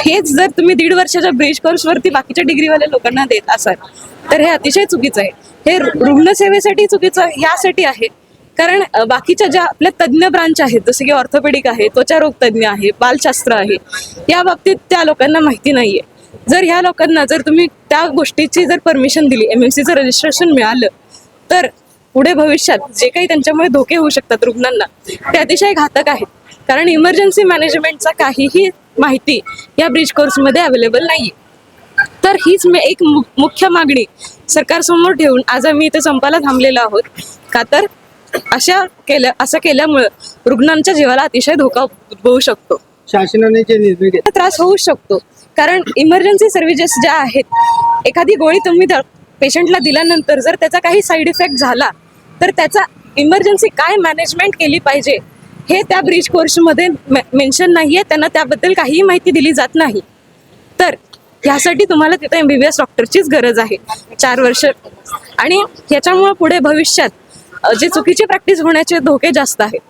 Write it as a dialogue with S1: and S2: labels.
S1: हेच जर तुम्ही 1.5 वर्षाच्या ब्रिज कोर्सवरती बाकीच्या डिग्रीवाल्या लोकांना देत असाल तर हे अतिशय चुकीचं आहे. हे रुग्णसेवेसाठी चुकीचं यासाठी आहे कारण बाकीच्या ज्या आपल्या तज्ज्ञ ब्रांच आहेत जसे की ऑर्थोपेडिक आहे, त्वचारोग तज्ज्ञ आहे, बालशास्त्र आहे, या बाबतीत त्या लोकांना माहिती नाहीये. जर ह्या लोकांना जर तुम्ही त्या गोष्टीची जर परमिशन दिली, MMCचं रजिस्ट्रेशन मिळालं तर पुढे भविष्यात जे काही त्यांच्यामुळे धोके होऊ शकतात रुग्णांना ते अतिशय घातक आहेत. कारण इमर्जन्सी मॅनेजमेंटचा काहीही माहिती या ब्रिज कोर्समध्ये अवेलेबल नाहीये. तर हीच मी एक मुख्य मागणी सरकारसमोर ठेवून आज आम्ही इथे संपाला थांबलेलो आहोत. का तर असं केल्यामुळे रुग्णांच्या जीवाला अतिशय धोका उद्भवू शकतो.
S2: शासनाने जे निर्णय घेतले
S1: त्रास होऊ शकतो कारण इमर्जन्सी सर्व्हिसेस ज्या आहेत, एखादी गोळी तुम्ही पेशंटला दिल्यानंतर जर त्याचा काही साईड इफेक्ट झाला तर त्याचा इमर्जन्सी काय मॅनेजमेंट केली पाहिजे हे त्या ब्रिज कोर्समध्ये मेन्शन नाहीये. त्यांना त्याबद्दल काहीही माहिती दिली जात नाही. तर यासाठी तुम्हाला तिथे MBBS डॉक्टरचीच गरज आहे 4 वर्ष. आणि ह्याच्यामुळे पुढे भविष्यात जे चुकीची प्रॅक्टिस होण्याचे धोके जास्त आहेत.